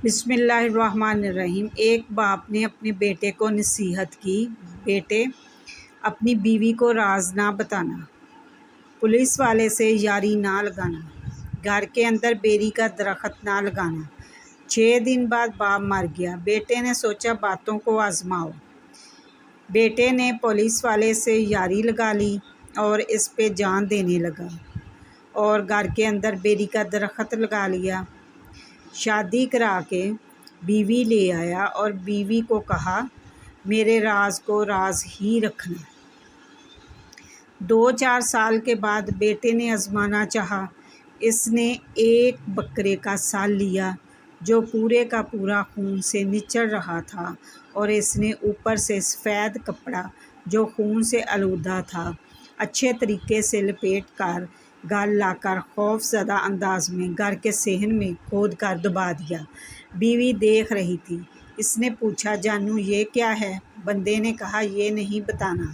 بسم اللہ الرحمن الرحیم۔ ایک باپ نے اپنے بیٹے کو نصیحت کی، بیٹے اپنی بیوی کو راز نہ بتانا، پولیس والے سے یاری نہ لگانا، گھر کے اندر بیری کا درخت نہ لگانا۔ 6 دن بعد باپ مر گیا۔ بیٹے نے سوچا باتوں کو آزماؤ۔ بیٹے نے پولیس والے سے یاری لگا لی اور اس پہ جان دینے لگا اور گھر کے اندر بیری کا درخت لگا لیا۔ شادی کرا کے بیوی لے آیا اور بیوی کو کہا میرے راز کو راز ہی رکھنا۔ 2-4 سال کے بعد بیٹے نے آزمانا چاہا۔ اس نے ایک بکرے کا سال لیا جو پورے کا پورا خون سے نچڑ رہا تھا اور اس نے اوپر سے سفید کپڑا جو خون سے آلودہ تھا اچھے طریقے سے لپیٹ کر گھر لا کر خوف زدہ انداز میں گھر کے صحن میں کھود کر دبا دیا۔ بیوی دیکھ رہی تھی۔ اس نے پوچھا جانو یہ کیا ہے؟ بندے نے کہا یہ نہیں بتانا۔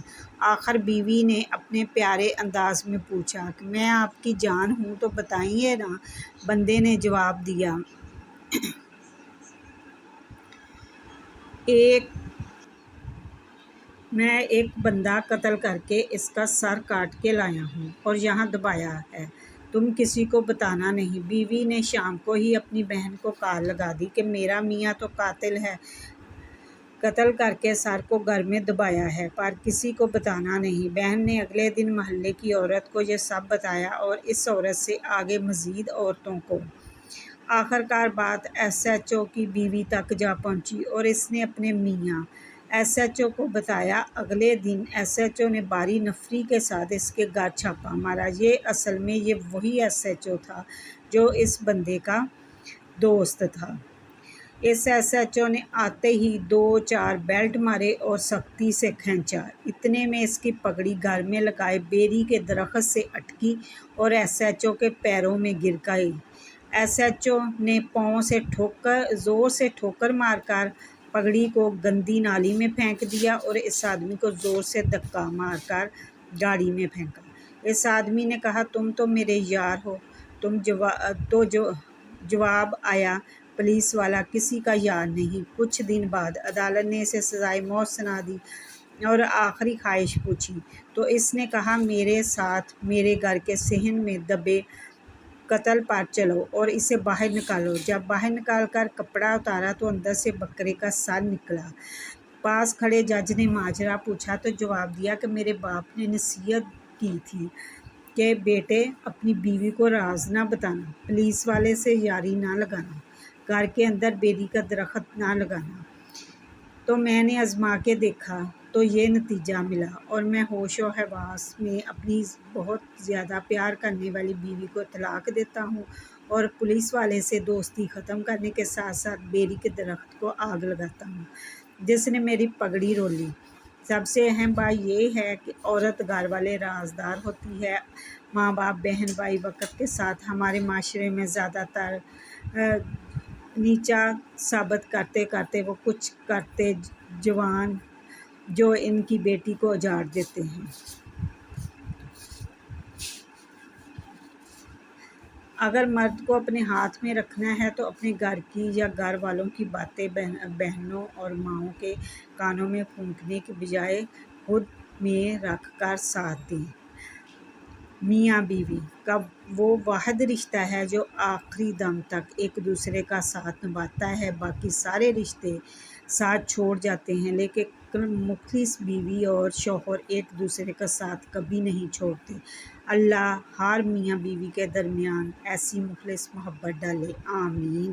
آخر بیوی نے اپنے پیارے انداز میں پوچھا کہ میں آپ کی جان ہوں تو بتائیے نا۔ بندے نے جواب دیا میں ایک بندہ قتل کر کے اس کا سر کاٹ کے لایا ہوں اور یہاں دبایا ہے، تم کسی کو بتانا نہیں۔ بیوی نے شام کو ہی اپنی بہن کو کال لگا دی کہ میرا میاں تو قاتل ہے، قتل کر کے سر کو گھر میں دبایا ہے، پر کسی کو بتانا نہیں۔ بہن نے اگلے دن محلے کی عورت کو یہ سب بتایا اور اس عورت سے آگے مزید عورتوں کو۔ آخرکار بات ایس ایچ او کی بیوی تک جا پہنچی اور اس نے اپنے میاں ایس ایچ او کو بتایا۔ اگلے دن ایس ایچ او نے باری نفری کے ساتھ اس کے گھر چھاپا مارا۔ اصل میں یہ وہی ایس ایچ او تھا جو اس بندے کا دوست تھا۔ اس ایس ایچ او نے آتے ہی 2-4 بیلٹ مارے اور سختی سے کھینچا۔ اتنے میں اس کی پگڑی گھر میں لگائے بیری کے درخت سے اٹکی اور ایس ایچ او کے پیروں میں گر گئی۔ ایس ایچ او نے پاؤں سے زور سے ٹھوکر مار کر پگڑی کو گندی نالی میں پھینک دیا اور اس آدمی کو زور سے دھکا مار کر گاڑی میں پھینکا۔ اس آدمی نے کہا تم تو میرے یار ہو۔ جواب آیا پولیس والا کسی کا یار نہیں۔ کچھ دن بعد عدالت نے اسے سزائے موت سنا دی اور آخری خواہش پوچھی تو اس نے کہا میرے ساتھ میرے گھر کے صحن میں دبے قتل پر چلو اور اسے باہر نکالو۔ جب باہر نکال کر کپڑا اتارا تو اندر سے بکرے کا سر نکلا۔ پاس کھڑے جج نے ماجرا پوچھا تو جواب دیا کہ میرے باپ نے نصیحت کی تھی کہ بیٹے اپنی بیوی کو راز نہ بتانا، پولیس والے سے یاری نہ لگانا، گھر کے اندر بیری کا درخت نہ لگانا۔ تو میں نے آزما کے دیکھا تو یہ نتیجہ ملا اور میں ہوش و حواس میں اپنی بہت زیادہ پیار کرنے والی بیوی کو طلاق دیتا ہوں اور پولیس والے سے دوستی ختم کرنے کے ساتھ ساتھ بیری کے درخت کو آگ لگاتا ہوں جس نے میری پگڑی رولی۔ سب سے اہم بات یہ ہے کہ عورت گھر والے رازدار ہوتی ہے۔ ماں باپ بہن بھائی وقت کے ساتھ ہمارے معاشرے میں زیادہ تر نیچا ثابت کرتے کرتے وہ کچھ کرتے جوان جو ان کی بیٹی کو اجاڑ دیتے ہیں۔ اگر مرد کو اپنے ہاتھ میں رکھنا ہے تو اپنے گھر کی یا گھر والوں کی باتیں بہنوں اور ماؤں کے کانوں میں پھونکنے کے بجائے خود میں رکھ کر ساتھ دیں۔ میاں بیوی کا وہ واحد رشتہ ہے جو آخری دم تک ایک دوسرے کا ساتھ نبھاتا ہے، باقی سارے رشتے ساتھ چھوڑ جاتے ہیں لیکن مخلص بیوی اور شوہر ایک دوسرے کا ساتھ کبھی نہیں چھوڑتے۔ اللہ ہر میاں بیوی کے درمیان ایسی مخلص محبت ڈالے، آمین۔